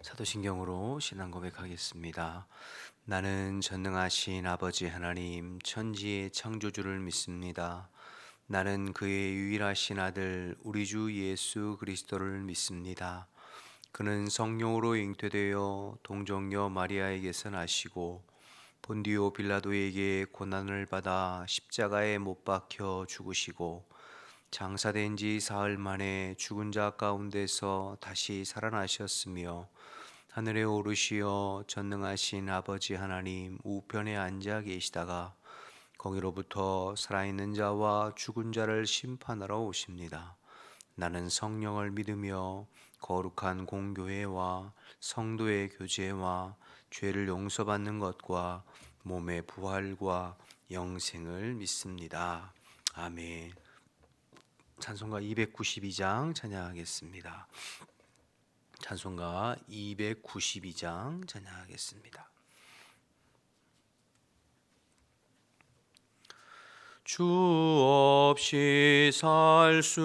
사도신경으로 신앙 고백하겠습니다. 나는 전능하신 아버지 하나님 천지의 창조주를 믿습니다. 나는 그의 유일하신 아들 우리 주 예수 그리스도를 믿습니다. 그는 성령으로 잉태되어 동정녀 마리아에게서 나시고 본디오 빌라도에게 고난을 받아 십자가에 못 박혀 죽으시고 장사된 지 사흘 만에 죽은 자 가운데서 다시 살아나셨으며 하늘에 오르시어 전능하신 아버지 하나님 우편에 앉아 계시다가 거기로부터 살아있는 자와 죽은 자를 심판하러 오십니다. 나는 성령을 믿으며 거룩한 공교회와 성도의 교제와 죄를 용서받는 것과 몸의 부활과 영생을 믿습니다. 아멘. 찬송가 292장 찬양하겠습니다. 찬송가 292장 찬양하겠습니다. 주 없이 살 수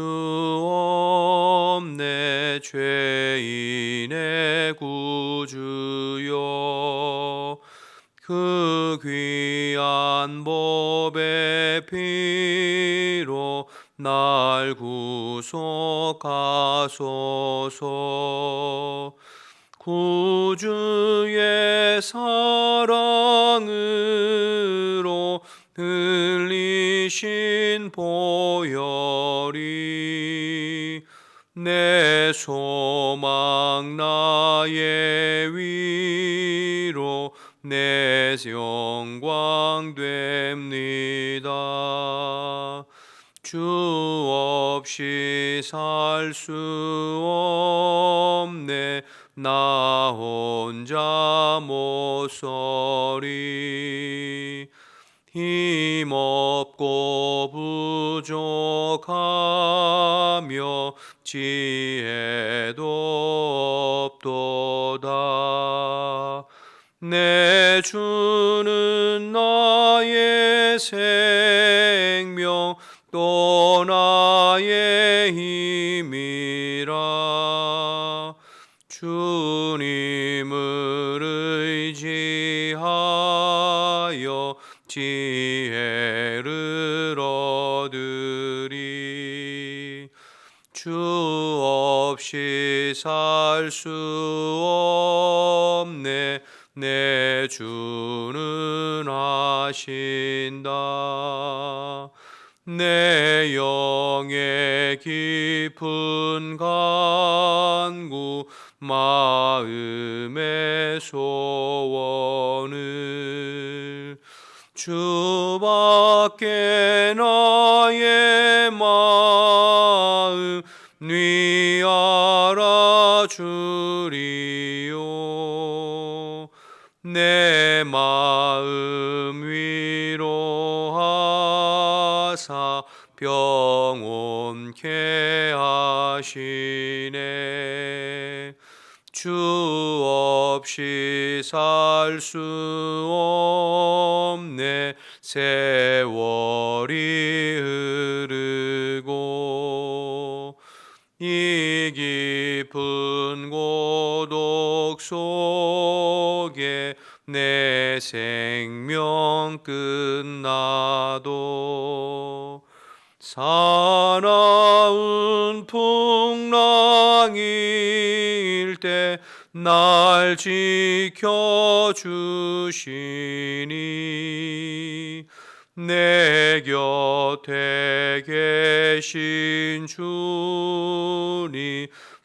없네 죄인의 구주여 그 귀한 법의 피로 날 구속하소서. 구주의 사랑으로 흘리신 보혈이 내 소망 나의 위로 내 영광 됩니다. 주 없이 살 수 없네 나 혼자 못 서리. 힘없고 부족하며 지혜도 없도다. 내 주는 나의 생명 또 나의 힘이라. 주님을 의지하여 지혜를 얻으리. 주 없이 살 수 없네 내 주는 하신다. 내 영의 깊은 간구 마음의 소원을 주밖에 나의 마음 네 알아주리요. 내 마음 위로하사 병온케 하시네. 주 없이 살 수 없네 세월이 흐르고 이 깊은 고독 속에 내 생명 끝나도 사나운 풍랑일 때 날 지켜주시니 내 곁에 계신 주니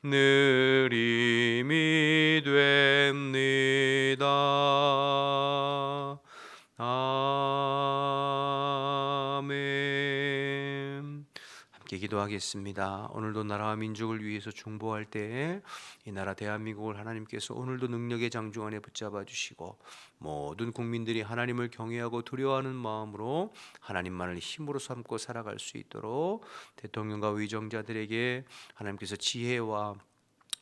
늘 힘이 됩니다. 아멘. 함께 기도하겠습니다. 오늘도 나라와 민족을 위해서 중보할 때에 이 나라 대한민국을 하나님께서 오늘도 능력의 장중 안에 붙잡아 주시고 모든 국민들이 하나님을 경외하고 두려워하는 마음으로 하나님만을 힘으로 삼고 살아갈 수 있도록 대통령과 위정자들에게 하나님께서 지혜와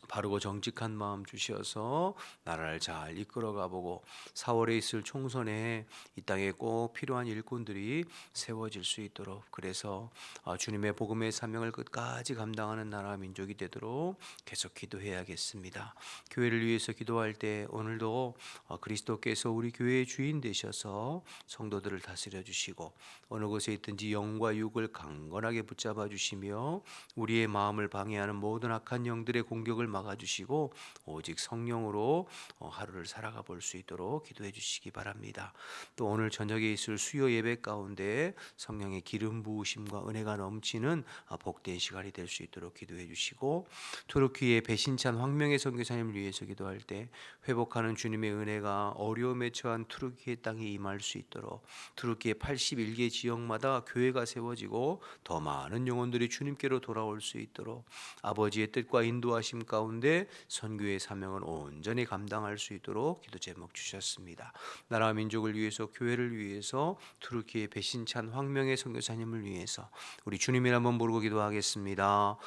바르고 정직한 마음 주셔서 나라를 잘 이끌어가 보고 4월에 있을 총선에 이 땅에 꼭 필요한 일꾼들이 세워질 수 있도록, 그래서 주님의 복음의 사명을 끝까지 감당하는 나라 민족이 되도록 계속 기도해야겠습니다. 교회를 위해서 기도할 때 오늘도 그리스도께서 우리 교회의 주인 되셔서 성도들을 다스려 주시고 어느 곳에 있든지 영과 육을 강건하게 붙잡아 주시며 우리의 마음을 방해하는 모든 악한 영들의 공격을 막아주시고 오직 성령으로 하루를 살아가 볼 수 있도록 기도해 주시기 바랍니다. 또 오늘 저녁에 있을 수요 예배 가운데 성령의 기름 부으심과 은혜가 넘치는 복된 시간이 될 수 있도록 기도해 주시고, 투르키의 배신찬 황명의 선교사님을 위해서 기도할 때 회복하는 주님의 은혜가 어려움에 처한 투르키의 땅에 임할 수 있도록, 투르키의 81개 지역마다 교회가 세워지고 더 많은 영혼들이 주님께로 돌아올 수 있도록 아버지의 뜻과 인도하심 가운데 선교의 사명을 온전히 감당할 수 있도록 기도 제목 주셨습니다. 나라 민족을 위해서, 교회를 위해서, 투르키의 배신찬 황명의 선교사님을 위해서 우리 주님이라 한번 부르고 기도하겠습니다.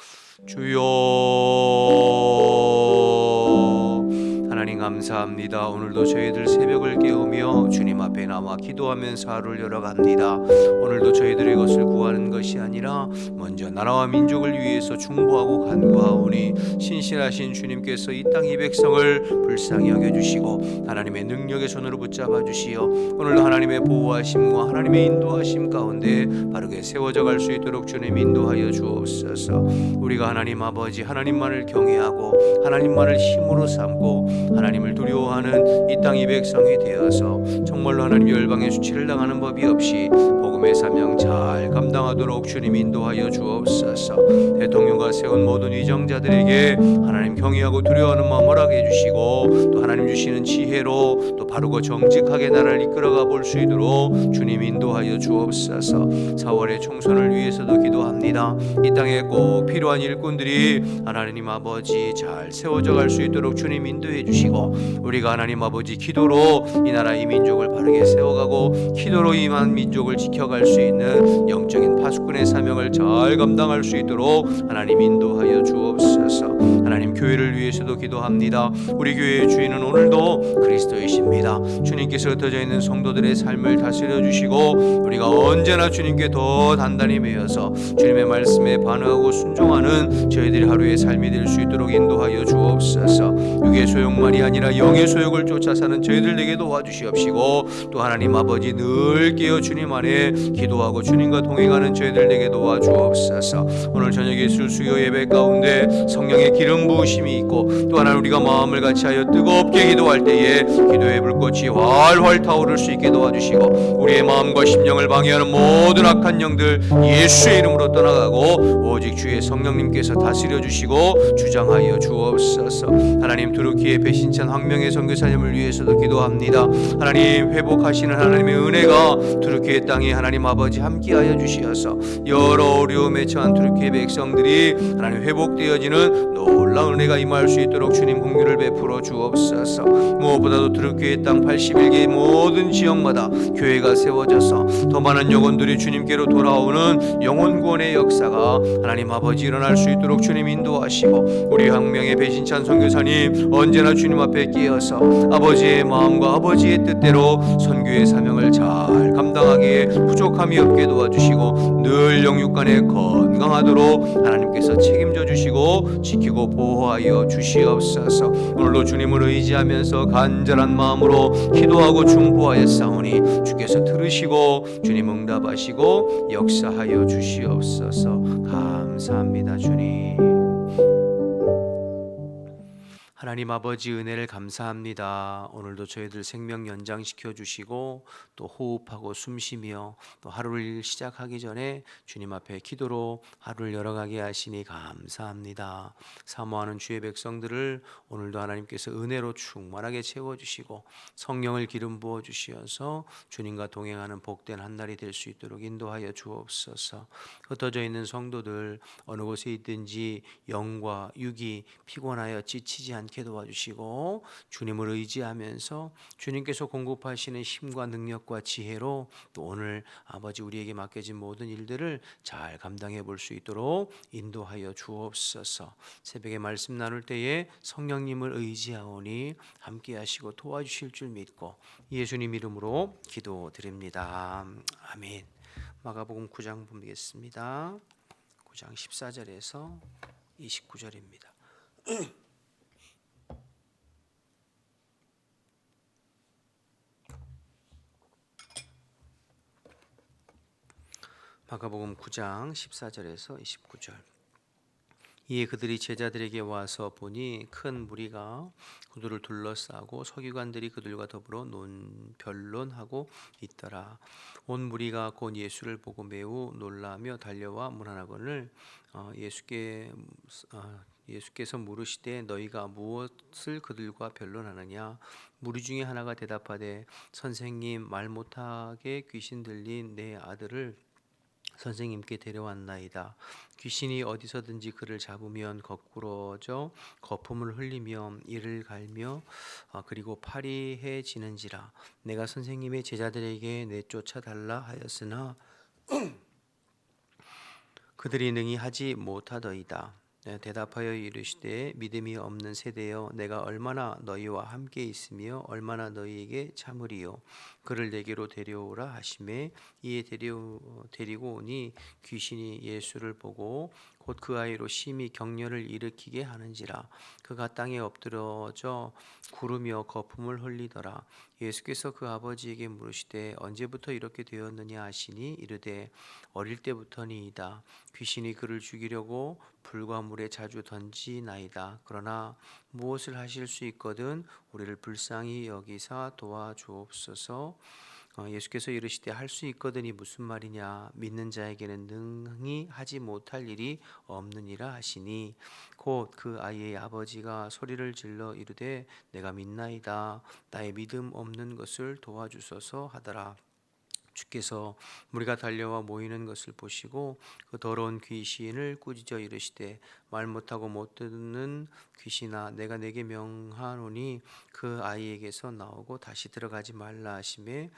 주여, 하나님 감사합니다. 오늘도 저희들 새벽을 깨우며 주님 앞에 나와 기도하면서 하루를 열어갑니다. 오늘도 저희들의 것을 구하는 것이 아니라 먼저 나라와 민족을 위해서 중보하고 간구하오니 신실하신 주님께서 이 땅 이 백성을 불쌍히 여겨주시고 하나님의 능력의 손으로 붙잡아 주시어 오늘도 하나님의 보호하심과 하나님의 인도하심 가운데 바르게 세워져 갈 수 있도록 주님 인도하여 주옵소서. 우리가 하나님 아버지 하나님만을 경외하고 하나님만을 힘으로 삼고 하나님을 두려워하는 이 땅 이 백성이 되어서 정말로 하나님 열방의 수치를 당하는 법이 없이 복음의 사명 잘 감당하도록 주님 인도하여 주옵소서. 대통령과 세운 모든 위정자들에게 하나님 경외하고 두려워하는 마음 허락해 주시고 또 하나님 주시는 지혜로 또 바르고 정직하게 나라를 이끌어가 볼 수 있도록 주님 인도하여 주옵소서. 4월의 총선을 위해서도 기도합니다. 이 땅에 꼭 필요한 일꾼들이 하나님 아버지 잘 세워져 갈 수 있도록 주님 인도해 주시고 우리가 하나님 아버지 기도로 이 나라 이 민족을 바르게 세워가고 기도로 이만 민족을 지켜갈 수 있는 영적인 파수꾼의 사명을 잘 감당할 수 있도록 하나님 인도하여 주옵소서. 하나님 교회를 위해서도 기도합니다. 우리 교회의 주인은 오늘도 그리스도이십니다. 주님께서 흩어져 있는 성도들의 삶을 다스려 주시고 우리가 언제나 주님께 더 단단히 매여서 주님의 말씀에 반응하고 순종하는 저희들이 하루의 삶이 될 수 있도록 인도하여 주옵소서. 육의 소욕만이 아니라 영의 소욕을 쫓아 사는 저희들에게 도와주시옵시고 또 하나님 아버지 늘 깨어 주님 안에 기도하고 주님과 동행하는 저희들에게 도와주옵소서. 오늘 저녁에 있을 수요 예배 가운데 성령의 기름 부으심이 있고 또 하나 우리가 마음을 같이하여 뜨겁게 기도할 때에 기도의 불꽃이 활활 타오를 수 있게 도와주시고 우리의 마음과 심령을 방해하는 모든 악한 영들 예수의 이름으로 떠나가고 오직 주의 성령님께서 다스려 주시고 주장하여 주옵소서. 하나님 투르키의 배신찬 황명의 선교사님을 위해서도 기도합니다. 하나님 회복하시는 하나님의 은혜가 투르키의 땅에 하나님 아버지 함께하여 주시어서 여러 어려움에 처한 투르키의 백성들이 하나님 회복되어지는 놀라운 은혜가 임할 수 있도록 주님 긍휼을 베풀어 주옵소서. 무엇보다도 투르키의 땅 81개의 모든 지역마다 교회가 세워져서 더 많은 영혼들이 주님께로 돌아오는 영혼 구원의 역사가 하나님 아버지 일어날 수 있도록 주님 인도하시고 우리 황명의 배신찬 선교사님 언제나 주님 앞에 깨어서 아버지의 마음과 아버지의 뜻대로 선교의 사명을 잘 감당하기에 부족함이 없게 도와주시고 늘 영육간에 건강하도록 하나님께서 책임져 주시고 지키고 보호하여 주시옵소서. 오늘도 주님을 의지하면서 간절한 마음으로 기도하고 중보하였사오니 주께서 들으시고 주님 응답하시고 역사하여 주시옵소서. 감사합니다. 주님 하나님 아버지 은혜를 감사합니다. 오늘도 저희들 생명 연장시켜 주시고 또 호흡하고 숨쉬며 또 하루를 시작하기 전에 주님 앞에 기도로 하루를 열어가게 하시니 감사합니다. 사모하는 주의 백성들을 오늘도 하나님께서 은혜로 충만하게 채워주시고 성령을 기름 부어 주시어서 주님과 동행하는 복된 한 날이 될 수 있도록 인도하여 주옵소서. 흩어져 있는 성도들 어느 곳에 있든지 영과 육이 피곤하여 지치지 않게 힘있게 도와주시고 주님을 의지하면서 주님께서 공급하시는 힘과 능력과 지혜로 또 오늘 아버지 우리에게 맡겨진 모든 일들을 잘 감당해 볼 수 있도록 인도하여 주옵소서. 새벽에 말씀 나눌 때에 성령님을 의지하오니 함께 하시고 도와주실 줄 믿고 예수님 이름으로 기도드립니다. 아멘. 마가복음 9장 보겠습니다. 9장 14절에서 29절입니다. 마가복음 9장 14절에서 29절. 이에 그들이 제자들에게 와서 보니 큰 무리가 그들을 둘러싸고 서기관들이 그들과 더불어 변론하고 있더라. 온 무리가 곧 예수를 보고 매우 놀라며 달려와 문안하거늘 예수께서 물으시되 너희가 무엇을 그들과 변론하느냐? 무리 중에 하나가 대답하되 선생님, 말 못하게 귀신 들린 내 아들을 선생님께 데려왔나이다. 귀신이 어디서든지 그를 잡으면 거꾸러져 거품을 흘리며 이를 갈며 그리고 파리해지는지라. 내가 선생님의 제자들에게 내쫓아 달라 하였으나 그들이 능히 하지 못하더이다. 대답하여 이르시되 믿음이 없는 세대여, 내가 얼마나 너희와 함께 있으며 얼마나 너희에게 참으리요. 그를 내게로 데려오라 하시매 이에 데리고 오니 귀신이 예수를 보고 곧 그 아이로 심히 격려를 일으키게 하는지라. 그가 땅에 엎드러져 구르며 거품을 흘리더라. 예수께서 그 아버지에게 물으시되 언제부터 이렇게 되었느냐 하시니 이르되 어릴 때부터니이다. 귀신이 그를 죽이려고 불과 물에 자주 던지나이다. 그러나 무엇을 하실 수 있거든 우리를 불쌍히 여기사 도와주옵소서. 예수께서 이르시되 할 수 있거든이 무슨 말이냐? 믿는 자에게는 능히 하지 못할 일이 없느니라 하시니 곧 그 아이의 아버지가 소리를 질러 이르되 내가 믿나이다. 나의 믿음 없는 것을 도와주소서 하더라. 주께서 무리가 달려와 모이는 것을 보시고 그 더러운 귀신을 꾸짖어 이르시되 말 못하고 못 듣는 귀신아, 내가 내게 명하노니 그 아이에게서 나오고 다시 들어가지 말라 하시매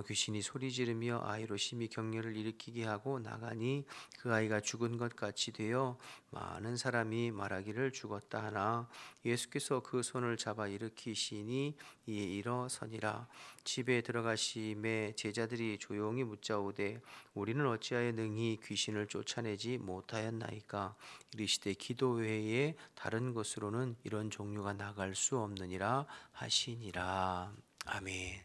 귀신이 소리 지르며 아이로 심히 격려를 일으키게 하고 나가니 그 아이가 죽은 것 같이 되어 많은 사람이 말하기를 죽었다 하나 예수께서 그 손을 잡아 일으키시니 이에 일어서니라. 집에 들어가심에 제자들이 조용히 묻자오되 우리는 어찌하여 능히 귀신을 쫓아내지 못하였나이까? 이르시되 기도 외에 다른 것으로는 이런 종류가 나갈 수 없느니라 하시니라. 아멘.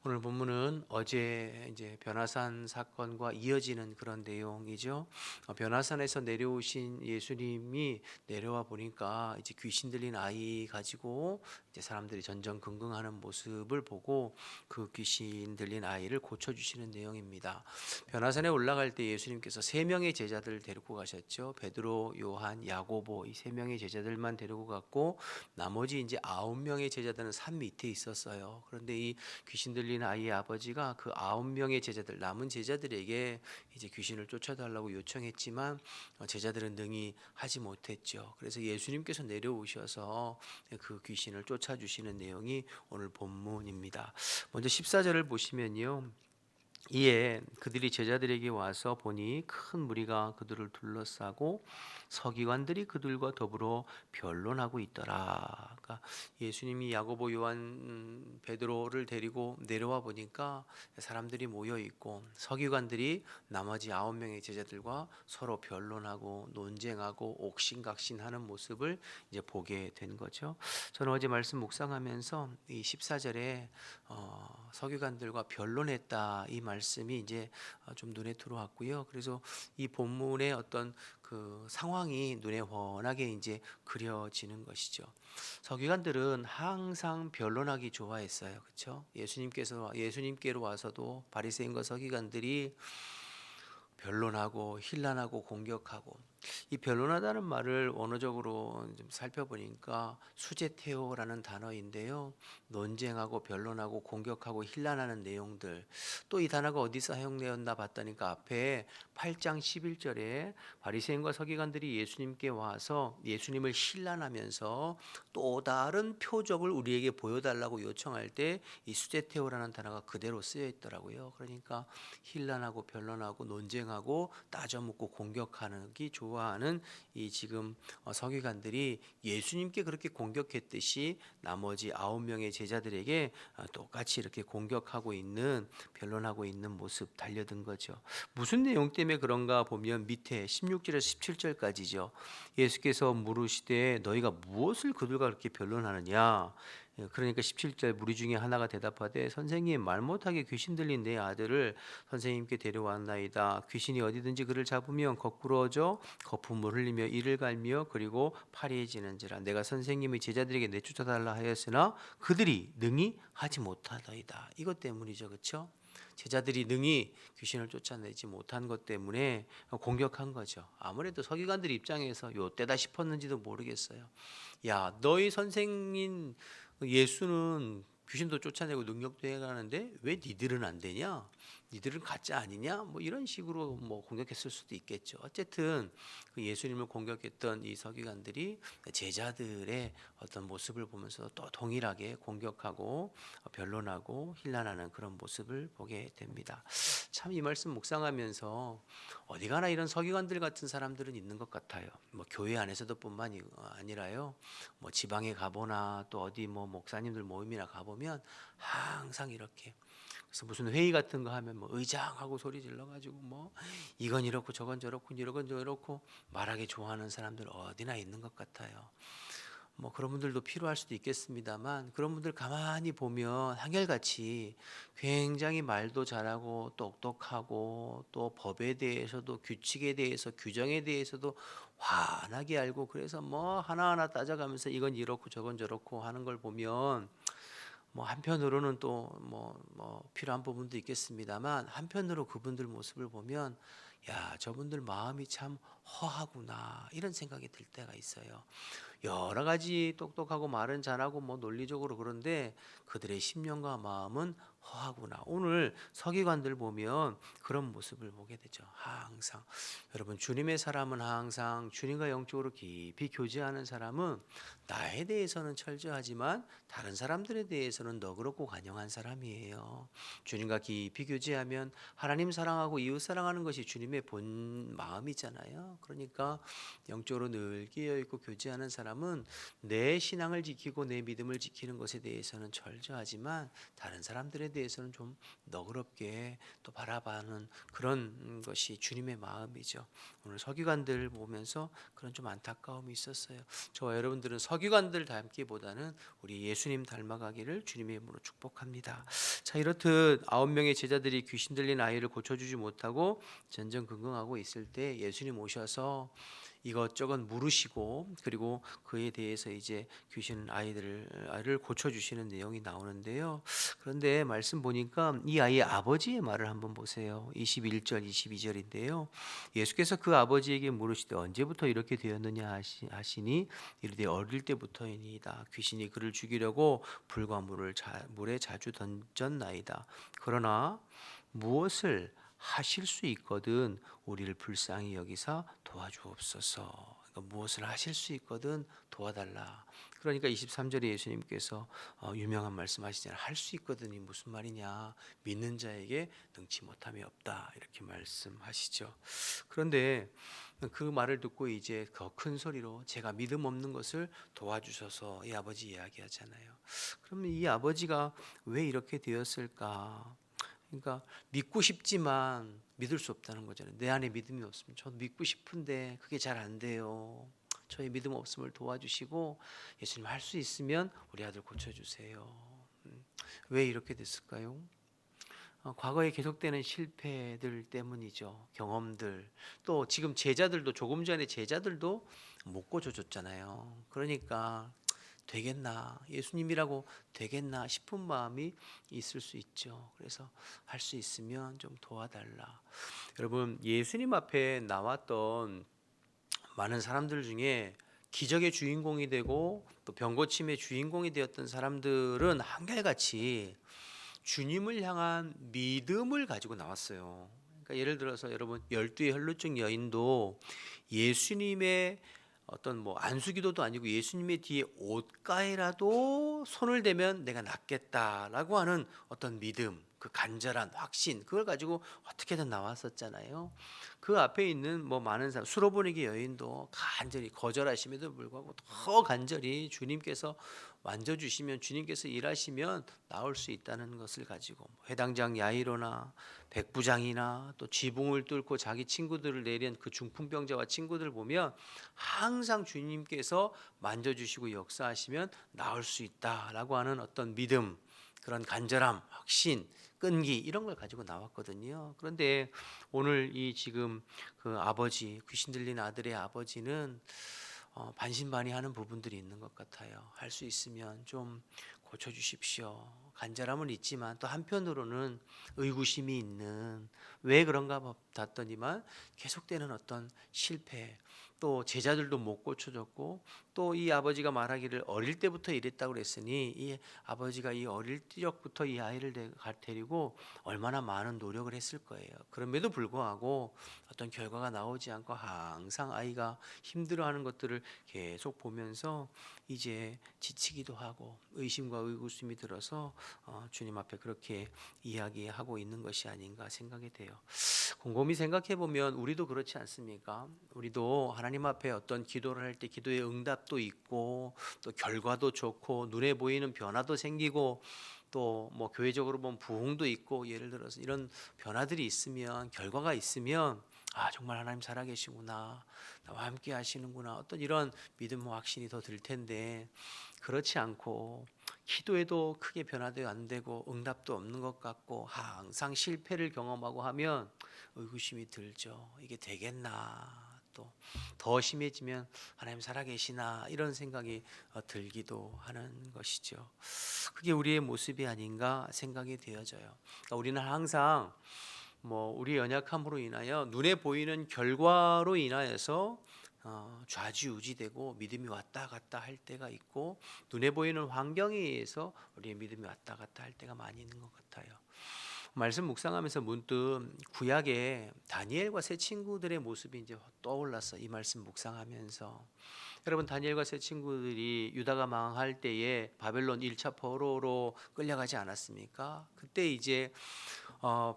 오늘 본문은 어제 이제 변화산 사건과 이어지는 그런 내용이죠. 변화산에서 내려오신 예수님이 내려와 보니까 이제 귀신 들린 아이 가지고 이제 사람들이 전전긍긍하는 모습을 보고 그 귀신 들린 아이를 고쳐 주시는 내용입니다. 변화산에 올라갈 때 예수님께서 세 명의 제자들 데리고 가셨죠. 베드로, 요한, 야고보 이 세 명의 제자들만 데리고 갔고 나머지 이제 9명의 제자들은 산 밑에 있었어요. 그런데 이 귀신 들린 아이의 아버지가 그 9명의 제자들 남은 제자들에게 이제 귀신을 쫓아달라고 요청했지만 제자들은 능히 하지 못했죠. 그래서 예수님께서 내려오셔서 그 귀신을 쫓아주시는 내용이 오늘 본문입니다. 먼저 14절을 보시면요. 이에 그들이 제자들에게 와서 보니 큰 무리가 그들을 둘러싸고 서기관들이 그들과 더불어 변론하고 있더라. 그러니까 예수님이 야고보, 요한, 베드로를 데리고 내려와 보니까 사람들이 모여 있고 서기관들이 나머지 9명의 제자들과 서로 변론하고 논쟁하고 옥신각신하는 모습을 이제 보게 된 거죠. 저는 어제 말씀 묵상하면서 이 14절에 서기관들과 변론했다 이 말씀이 이제 좀 눈에 들어왔고요. 그래서 이 본문의 어떤 그 상황이 눈에 훤하게 이제 그려지는 것이죠. 서기관들은 항상 변론하기 좋아했어요. 그렇죠? 예수님께로 와서도 바리새인과 서기관들이 변론하고 힐난하고 공격하고 이 변론하다는 말을 원어적으로 좀 살펴보니까 수제테오라는 단어인데요. 논쟁하고 변론하고 공격하고 힐난하는 내용들. 또 이 단어가 어디서 사용되었나 봤다니까 앞에 8장 11절에 바리새인과 서기관들이 예수님께 와서 예수님을 힐난하면서 또 다른 표적을 우리에게 보여달라고 요청할 때 이 수제테오라는 단어가 그대로 쓰여 있더라고요. 그러니까 힐난하고 변론하고 논쟁하고 따져묻고 공격하기 좋아하는 이 지금 서기관들이 예수님께 그렇게 공격했듯이 나머지 9명의 제자들에게 똑같이 이렇게 공격하고 있는 변론하고 있는 모습 달려든 거죠. 무슨 내용 때문에 그런가 보면 밑에 16절에서 17절까지죠. 예수께서 물으시되 너희가 무엇을 그들과 그렇게 변론하느냐. 그러니까 17절 무리 중에 하나가 대답하되 선생님 말 못하게 귀신 들린 내 아들을 선생님께 데려왔나이다. 귀신이 어디든지 그를 잡으면 거꾸러져 거품을 흘리며 이를 갈며 그리고 파리해지는지라. 내가 선생님의 제자들에게 내쫓아달라 하였으나 그들이 능히 하지 못하더이다. 이것 때문이죠, 그렇죠? 제자들이 능히 귀신을 쫓아내지 못한 것 때문에 공격한 거죠. 아무래도 서기관들 입장에서 요때다 싶었는지도 모르겠어요. 야, 너희 선생님 예수는 귀신도 쫓아내고 능력도 해가는데 왜 니들은 안 되냐? 니들은 가짜 아니냐? 뭐 이런 식으로 뭐 공격했을 수도 있겠죠. 어쨌든 그 예수님을 공격했던 이 서기관들이 제자들의 어떤 모습을 보면서 또 동일하게 공격하고 변론하고 힐난하는 그런 모습을 보게 됩니다. 참 이 말씀 묵상하면서 어디 가나 이런 서기관들 같은 사람들은 있는 것 같아요. 뭐 교회 안에서도 뿐만이 아니라요. 뭐 지방에 가보나 또 어디 뭐 목사님들 모임이나 가보면 항상 이렇게 그래서 무슨 회의 같은 거 하면 뭐 의장하고 소리 질러 가지고 뭐 이건 이렇고 저건 저렇고 이건 저렇고 말하기 좋아하는 사람들 어디나 있는 것 같아요. 뭐 그런 분들도 필요할 수도 있겠습니다만 그런 분들 가만히 보면 한결같이 굉장히 말도 잘하고 똑똑하고 또 법에 대해서도 규칙에 대해서 규정에 대해서도 환하게 알고 그래서 뭐 하나하나 따져가면서 이건 이렇고 저건 저렇고 하는 걸 보면 뭐 한편으로는 또 뭐 필요한 부분도 있겠습니다만 한편으로 그분들 모습을 보면 야 저분들 마음이 참 허하구나 이런 생각이 들 때가 있어요. 여러 가지 똑똑하고 말은 잘하고 뭐 논리적으로 그런데 그들의 심령과 마음은 허하구나. 오늘 서기관들 보면 그런 모습을 보게 되죠. 항상 여러분 주님의 사람은 항상 주님과 영적으로 깊이 교제하는 사람은 나에 대해서는 철저하지만 다른 사람들에 대해서는 너그럽고 관용한 사람이에요. 주님과 깊이 교제하면 하나님 사랑하고 이웃 사랑하는 것이 주님의 본 마음이잖아요. 그러니까 영적으로 늘 끼어 있고 교제하는 사람은 내 신앙을 지키고 내 믿음을 지키는 것에 대해서는 철저하지만 다른 사람들에 대해서는 좀 너그럽게 또 바라봐는 그런 것이 주님의 마음이죠. 오늘 서기관들 보면서 그런 좀 안타까움이 있었어요. 저와 여러분들은 서기관들 닮기보다는 우리 예수님 닮아가기를 주님의 이름으로 축복합니다. 자, 이렇듯 9명의 제자들이 귀신 들린 아이를 고쳐주지 못하고 전전긍긍하고 있을 때 예수님 오셔서 이것저것 물으시고 그리고 그에 대해서 이제 귀신 아이를 고쳐주시는 내용이 나오는데요. 그런데 말씀 보니까 이 아이의 아버지의 말을 한번 보세요. 21절 22절인데요. 예수께서 그 아버지에게 물으시되 언제부터 이렇게 되었느냐 하시니 이르되 어릴 때부터이니이다. 귀신이 그를 죽이려고 불과 물에 자주 던졌나이다. 그러나 무엇을 하실 수 있거든 우리를 불쌍히 여기사 도와주옵소서. 그러니까 무엇을 하실 수 있거든 도와달라. 그러니까 23절에 예수님께서 유명한 말씀하시잖아요. 할 수 있거든이 무슨 말이냐? 믿는 자에게 능치 못함이 없다. 이렇게 말씀하시죠. 그런데 그 말을 듣고 이제 더 큰 소리로 제가 믿음 없는 것을 도와주셔서 이 아버지 이야기하잖아요. 그러면 이 아버지가 왜 이렇게 되었을까? 그러니까 믿고 싶지만 믿을 수 없다는 거잖아요. 내 안에 믿음이 없으면 저도 믿고 싶은데 그게 잘 안 돼요. 저의 믿음 없음을 도와주시고 예수님 할 수 있으면 우리 아들 고쳐주세요. 왜 이렇게 됐을까요? 과거에 계속되는 실패들 때문이죠. 경험들 또 지금 제자들도 조금 전에 제자들도 못 고쳐줬잖아요. 그러니까 되겠나 예수님이라고 되겠나 싶은 마음이 있을 수 있죠. 그래서 할 수 있으면 좀 도와달라. 여러분 예수님 앞에 나왔던 많은 사람들 중에 기적의 주인공이 되고 또 병고침의 주인공이 되었던 사람들은 한결같이 주님을 향한 믿음을 가지고 나왔어요. 그러니까 예를 들어서 여러분 열두의 혈루증 여인도 예수님의 어떤 뭐 안수기도도 아니고 예수님의 뒤에 옷가에라도 손을 대면 내가 낫겠다라고 하는 어떤 믿음, 그 간절한 확신, 그걸 가지고 어떻게든 나왔었잖아요. 그 앞에 있는 뭐 많은 사람, 수로보니게 여인도 간절히 거절하심에도 불구하고 더 간절히 주님께서 만져주시면, 주님께서 일하시면 나올 수 있다는 것을 가지고 회당장 야이로나 백부장이나 또 지붕을 뚫고 자기 친구들을 내린 그 중풍병자와 친구들 보면 항상 주님께서 만져주시고 역사하시면 나올 수 있다라고 하는 어떤 믿음, 그런 간절함, 확신, 끈기, 이런 걸 가지고 나왔거든요. 그런데 오늘 이 지금 그 아버지, 귀신 들린 아들의 아버지는 반신반의하는 부분들이 있는 것 같아요. 할 수 있으면 좀 고쳐주십시오. 간절함은 있지만 또 한편으로는 의구심이 있는, 왜 그런가 봤더니만 계속되는 어떤 실패, 또 제자들도 못 고쳐줬고, 또 이 아버지가 말하기를 어릴 때부터 이랬다고 그랬으니 이 아버지가 이 어릴 적부터 이 아이를 데리고 얼마나 많은 노력을 했을 거예요. 그럼에도 불구하고 어떤 결과가 나오지 않고 항상 아이가 힘들어하는 것들을 계속 보면서 이제 지치기도 하고 의심과 의구심이 들어서 주님 앞에 그렇게 이야기하고 있는 것이 아닌가 생각이 돼요. 곰곰이 생각해 보면 우리도 그렇지 않습니까? 우리도 하나님 앞에 어떤 기도를 할 때 기도의 응답도 있고 또 결과도 좋고 눈에 보이는 변화도 생기고 또 뭐 교회적으로 보면 부흥도 있고, 예를 들어서 이런 변화들이 있으면, 결과가 있으면 정말 하나님 살아계시구나, 나와 함께 하시는구나, 어떤 이런 믿음과 확신이 더 들 텐데, 그렇지 않고 기도에도 크게 변화도 안 되고 응답도 없는 것 같고 항상 실패를 경험하고 하면 의구심이 들죠. 이게 되겠나, 또 더 심해지면 하나님 살아계시나, 이런 생각이 들기도 하는 것이죠. 그게 우리의 모습이 아닌가 생각이 되어져요. 그러니까 우리는 항상 뭐 우리의 연약함으로 인하여 눈에 보이는 결과로 인하여서 좌지우지되고 믿음이 왔다 갔다 할 때가 있고, 눈에 보이는 환경에 의해서 우리의 믿음이 왔다 갔다 할 때가 많이 있는 것 같아요. 말씀 묵상하면서 문득 구약의 다니엘과 세 친구들의 모습이 이제 떠올랐어. 이 말씀 묵상하면서 여러분, 다니엘과 세 친구들이 유다가 망할 때에 바벨론 1차 포로로 끌려가지 않았습니까? 그때 이제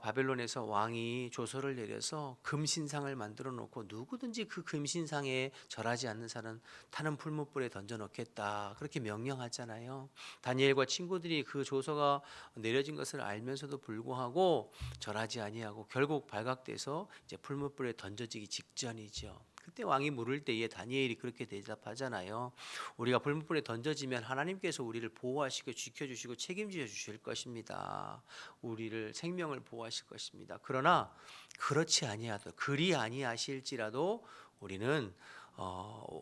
바벨론에서 왕이 조서를 내려서 금신상을 만들어 놓고 누구든지 그 금신상에 절하지 않는 사람 타는 풀무불에 던져 넣겠다, 그렇게 명령하잖아요. 다니엘과 친구들이 그 조서가 내려진 것을 알면서도 불구하고 절하지 아니하고 결국 발각돼서 이제 풀무불에 던져지기 직전이죠. 그때 왕이 물을 때에 다니엘이 그렇게 대답하잖아요. 우리가 불문불에 던져지면 하나님께서 우리를 보호하시고 지켜주시고 책임져 주실 것입니다. 우리를 생명을 보호하실 것입니다. 그러나 그렇지 아니하도, 그리 아니하실지라도 우리는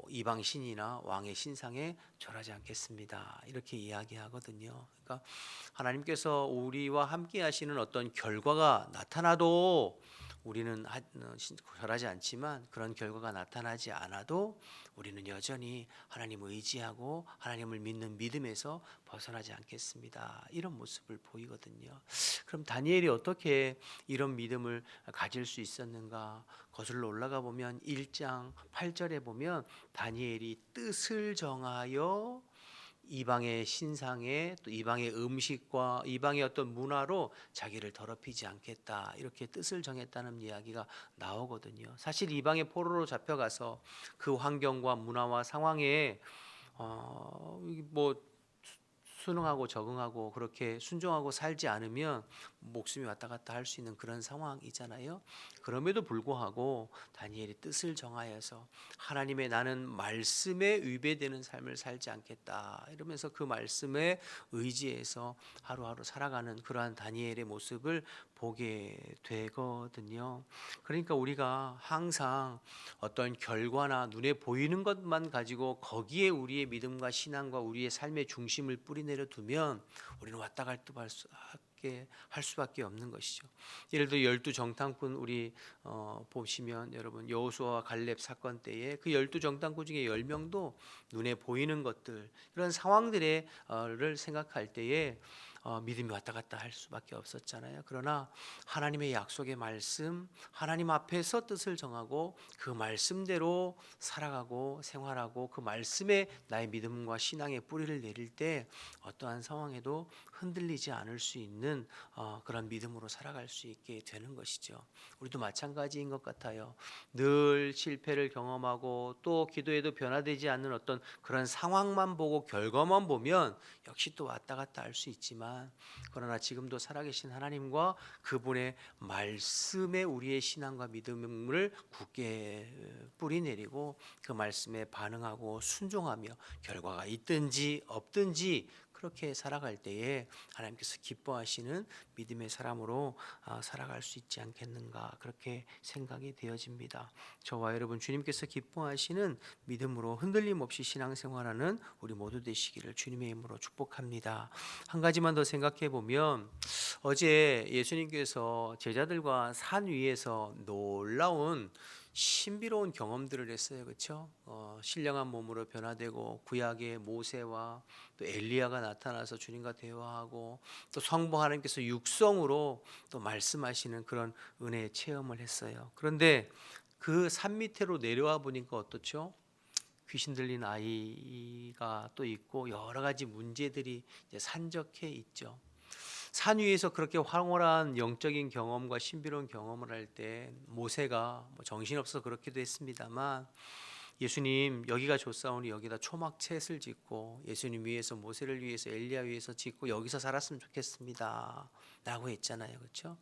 이방 신이나 왕의 신상에 절하지 않겠습니다, 이렇게 이야기하거든요. 그러니까 하나님께서 우리와 함께 하시는 어떤 결과가 나타나도 우리는 절하지 않지만, 그런 결과가 나타나지 않아도 우리는 여전히 하나님을 의지하고 하나님을 믿는 믿음에서 벗어나지 않겠습니다, 이런 모습을 보이거든요. 그럼 다니엘이 어떻게 이런 믿음을 가질 수 있었는가? 거슬러 올라가 보면 1장 8절에 보면 다니엘이 뜻을 정하여 이방의 신상에, 또 이방의 음식과 이방의 어떤 문화로 자기를 더럽히지 않겠다, 이렇게 뜻을 정했다는 이야기가 나오거든요. 사실 이방의 포로로 잡혀가서 그 환경과 문화와 상황에 뭐 순응하고 적응하고 그렇게 순종하고 살지 않으면 목숨이 왔다 갔다 할 수 있는 그런 상황이잖아요. 그럼에도 불구하고 다니엘이 뜻을 정하여서 하나님의 나는 말씀에 위배되는 삶을 살지 않겠다, 이러면서 그 말씀에 의지해서 하루하루 살아가는 그러한 다니엘의 모습을 보게 되거든요. 그러니까 우리가 항상 어떤 결과나 눈에 보이는 것만 가지고 거기에 우리의 믿음과 신앙과 우리의 삶의 중심을 뿌리내려 두면 우리는 왔다 갈 듯 할 그렇게 할 수밖에 없는 것이죠. 예를 들어 열두 정탐꾼 우리 보시면 여러분 여호수아와 갈렙 사건 때에 그 열두 정탐꾼 중에 10명도 눈에 보이는 것들 그런 상황들을 생각할 때에 믿음이 왔다 갔다 할 수밖에 없었잖아요. 그러나 하나님의 약속의 말씀, 하나님 앞에서 뜻을 정하고 그 말씀대로 살아가고 생활하고 그 말씀에 나의 믿음과 신앙의 뿌리를 내릴 때 어떠한 상황에도 흔들리지 않을 수 있는 그런 믿음으로 살아갈 수 있게 되는 것이죠. 우리도 마찬가지인 것 같아요. 늘 실패를 경험하고 또 기도에도 변화되지 않는 어떤 그런 상황만 보고 결과만 보면 역시 또 왔다 갔다 할 수 있지만 그러나 지금도 살아계신 하나님과 그분의 말씀에 우리의 신앙과 믿음을 굳게 뿌리내리고 그 말씀에 반응하고 순종하며 결과가 있든지 없든지 그렇게 살아갈 때에 하나님께서 기뻐하시는 믿음의 사람으로 살아갈 수 있지 않겠는가 그렇게 생각이 되어집니다. 저와 여러분 주님께서 기뻐하시는 믿음으로 흔들림 없이 신앙생활하는 우리 모두 되시기를 주님의 이름으로 축복합니다. 한 가지만 더 생각해 보면 어제 예수님께서 제자들과 산 위에서 놀라운 신비로운 경험들을 했어요. 그렇죠? 신령한 몸으로 변화되고 구약의 모세와 또 엘리야가 나타나서 주님과 대화하고 또 성부 하나님께서 육성으로 또 말씀하시는 그런 은혜의 체험을 했어요. 그런데 그 산 밑으로 내려와 보니까 어떻죠? 귀신 들린 아이가 또 있고 여러 가지 문제들이 이제 산적해 있죠. 산 위에서 그렇게 황홀한 영적인 경험과 신비로운 경험을 할 때 모세가 정신없어서 그렇기도 했습니다만 예수님 여기가 좋사오니 여기다 초막챗을 짓고 예수님 위해서 모세를 위해서 엘리야 위해서 짓고 여기서 살았으면 좋겠습니다 라고 했잖아요. 그렇죠?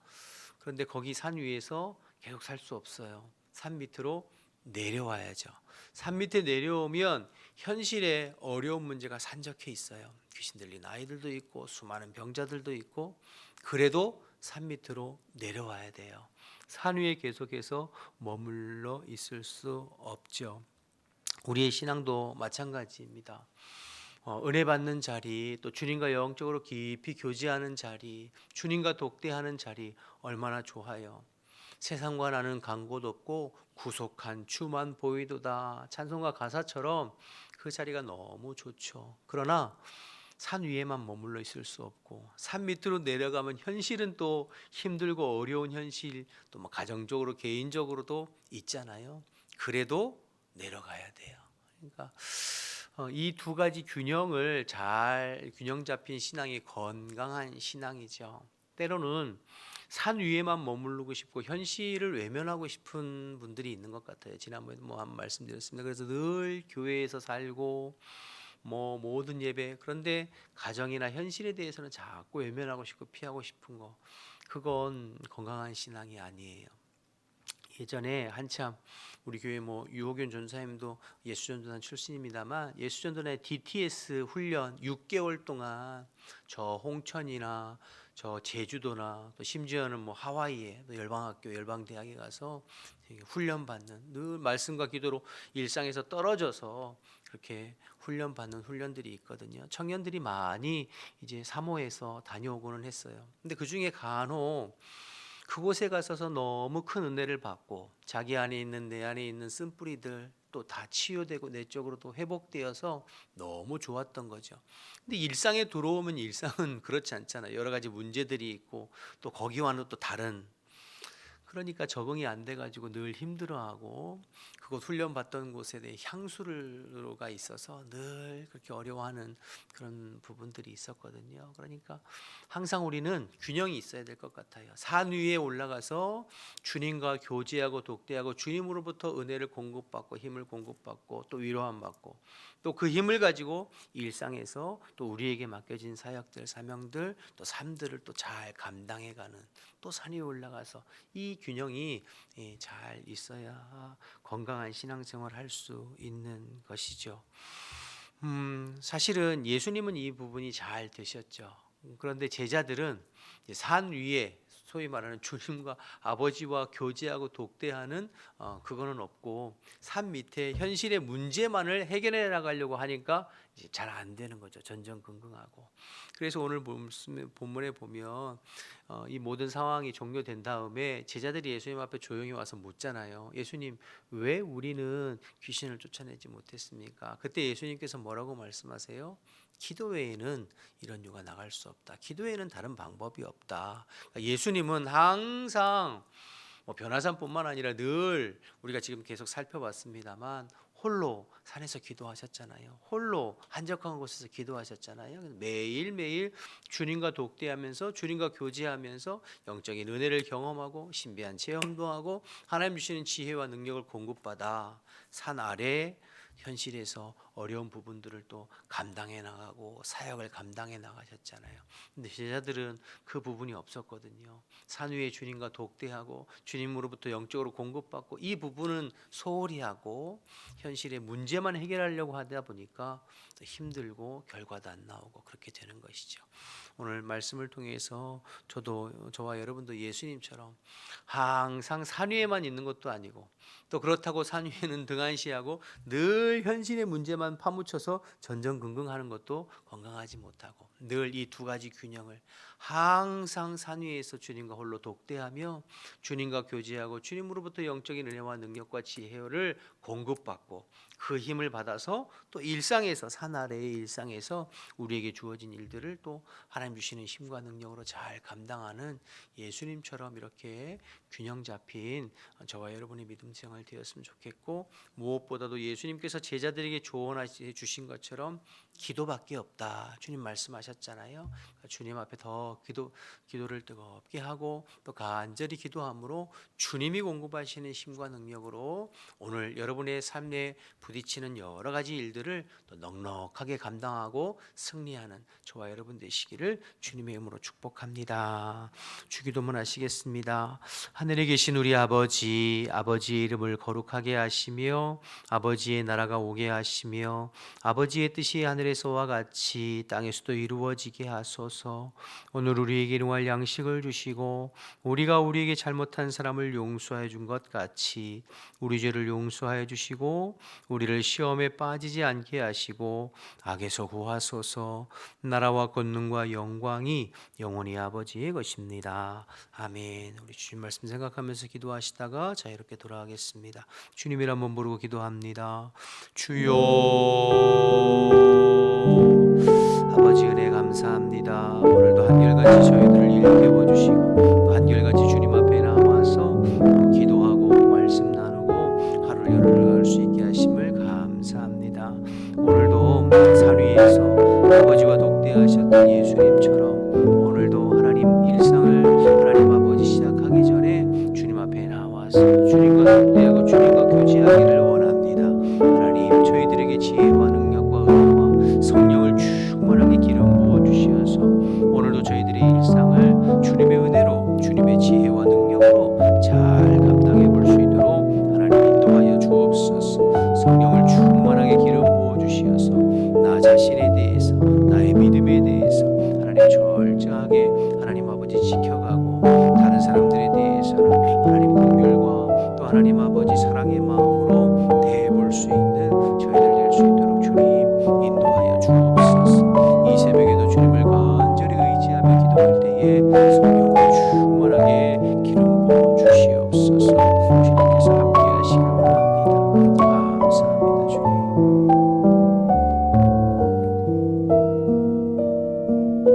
그런데 거기 산 위에서 계속 살 수 없어요. 산 밑으로 내려와야죠. 산 밑에 내려오면 현실에 어려운 문제가 산적해 있어요. 귀신 들린 아이들도 있고 수많은 병자들도 있고 그래도 산 밑으로 내려와야 돼요. 산 위에 계속해서 머물러 있을 수 없죠. 우리의 신앙도 마찬가지입니다. 은혜 받는 자리, 또 주님과 영적으로 깊이 교제하는 자리, 주님과 독대하는 자리 얼마나 좋아요. 세상과 나는 간 곳 없고 구속한 주만 보이도다. 찬송가 가사처럼 그 자리가 너무 좋죠. 그러나 산 위에만 머물러 있을 수 없고 산 밑으로 내려가면 현실은 또 힘들고 어려운 현실 또 뭐 가정적으로 개인적으로도 있잖아요. 그래도 내려가야 돼요. 그러니까 이 두 가지 균형을 잘 균형 잡힌 신앙이 건강한 신앙이죠. 때로는 산 위에만 머무르고 싶고 현실을 외면하고 싶은 분들이 있는 것 같아요. 지난번에 한 말씀드렸습니다. 그래서 늘 교회에서 살고 모든 예배 그런데 가정이나 현실에 대해서는 자꾸 외면하고 싶고 피하고 싶은 거 그건 건강한 신앙이 아니에요. 예전에 한참 우리 교회 유호균 전사님도 예수전도단 출신입니다만 예수전도단의 DTS 훈련 6개월 동안 저 홍천이나 저 제주도나 또 심지어는 하와이에 또 열방학교 열방대학에 가서 훈련받는 늘 말씀과 기도로 일상에서 떨어져서 그렇게 훈련받는 훈련들이 있거든요. 청년들이 많이 이제 사모해서 다녀오고는 했어요. 근데 그 중에 간혹 그곳에 가서서 너무 큰 은혜를 받고 자기 안에 있는 내 안에 있는 쓴뿌리들 또 다 치유되고 내적으로도 회복되어서 너무 좋았던 거죠. 근데 일상에 들어오면 일상은 그렇지 않잖아요. 여러 가지 문제들이 있고 또 거기와는 또 다른 그러니까 적응이 안 돼가지고 늘 힘들어하고 그곳 훈련받던 곳에 대해 향수가 있어서 늘 그렇게 어려워하는 그런 부분들이 있었거든요. 그러니까 항상 우리는 균형이 있어야 될 것 같아요. 산 위에 올라가서 주님과 교제하고 독대하고 주님으로부터 은혜를 공급받고 힘을 공급받고 또 위로함 받고 또 그 힘을 가지고 일상에서 또 우리에게 맡겨진 사역들 사명들 또 삶들을 또 잘 감당해가는 또 산 위에 올라가서 이 균형이 잘 있어야 건강한 신앙생활을 할 수 있는 것이죠. 사실은 예수님은 이 부분이 잘 되셨죠. 그런데 제자들은 산 위에 소위 말하는 주님과 아버지와 교제하고 독대하는 그거는 없고 산 밑에 현실의 문제만을 해결해 나가려고 하니까 이제 잘 안 되는 거죠. 전전긍긍하고. 그래서 오늘 본문에 보면 이 모든 상황이 종료된 다음에 제자들이 예수님 앞에 조용히 와서 묻잖아요. 예수님, 왜 우리는 귀신을 쫓아내지 못했습니까? 그때 예수님께서 뭐라고 말씀하세요? 기도 외에는 이런 유가 나갈 수 없다. 기도 외에는 다른 방법이 없다. 그러니까 예수님은 항상 변화산뿐만 아니라 늘 우리가 지금 계속 살펴봤습니다만 홀로 산에서 기도하셨잖아요. 홀로 한적한 곳에서 기도하셨잖아요. 매일매일 주님과 독대하면서 주님과 교제하면서 영적인 은혜를 경험하고 신비한 체험도 하고 하나님 주시는 지혜와 능력을 공급받아 산 아래 현실에서 어려운 부분들을 또 감당해 나가고 사역을 감당해 나가셨잖아요. 근데 제자들은 그 부분이 없었거든요. 산 위에 주님과 독대하고 주님으로부터 영적으로 공급받고 이 부분은 소홀히 하고 현실의 문제만 해결하려고 하다 보니까 힘들고 결과도 안 나오고 그렇게 되는 것이죠. 오늘 말씀을 통해서 저와 여러분도 예수님처럼 항상 산 위에만 있는 것도 아니고 또 그렇다고 산 위에는 등한시하고 늘 현실의 문제만 파묻혀서 전전긍긍하는 것도 건강하지 못하고 늘 이 두 가지 균형을 항상 산 위에서 주님과 홀로 독대하며 주님과 교제하고 주님으로부터 영적인 은혜와 능력과 지혜를 공급받고 그 힘을 받아서 또 일상에서 산 아래의 일상에서 우리에게 주어진 일들을 또 하나님 주시는 힘과 능력으로 잘 감당하는 예수님처럼 이렇게 균형 잡힌 저와 여러분의 믿음 생활 되었으면 좋겠고 무엇보다도 예수님께서 제자들에게 조언해 주신 것처럼 기도밖에 없다. 주님 말씀하셨잖아요. 그러니까 주님 앞에 더 기도를 뜨겁게 하고 또 간절히 기도함으로 주님이 공급하시는 힘과 능력으로 오늘 여러분의 삶에 부딪히는 여러 가지 일들을 또 넉넉하게 감당하고 승리하는 저와 여러분 되시기를 주님의 이름으로 축복합니다. 주기도문 하시겠습니다. 하늘에 계신 우리 아버지, 아버지의 이름을 거룩하게 하시며 아버지의 나라가 오게 하시며 아버지의 뜻이 하늘에서와 같이 땅에서도 이루어지게 하소서. 오늘 우리에게 일용할 양식을 주시고 우리가 우리에게 잘못한 사람을 용서해 준 것 같이 우리 죄를 용서하여 주시고 우리를 시험에 빠지지 않게 하시고 악에서 구하소서. 나라와 권능과 영광이 영원히 아버지의 것입니다. 아멘. 우리 주님 말씀 생각하면서 기도하시다가 자유롭게 돌아가겠습니다. 주님이란 번 부르고 기도합니다. 주여 아버지 은혜 감사합니다. 오늘도 한결같이 저희들을 일깨워 주시고 또 한결같이 주님 앞에 나와서 기도하고 말씀 나누고 하루를 열어갈 수 있게 하심을 감사합니다. 오늘도 산 위에서 아버지와 독대하셨던 예수님처럼 오늘도 하나님 일상을 하나님 아버지 시작하기 전에 주님 앞에 나와서 주님과 독대하고 주님과 교제하기를 원합니다. 하나님 저희들에게 지혜와 능력과 은혜와 성령을 충만하게 기름 부어 주시어서 오늘도 저희들의 일상을 주님의 은혜로 주님의 지혜와 능력으로 잘 감당해 볼 수 있도록 하나님 인도하여 주옵소서. 성령을 충만하게 기름 부어 주시어서 나 자신에 대해서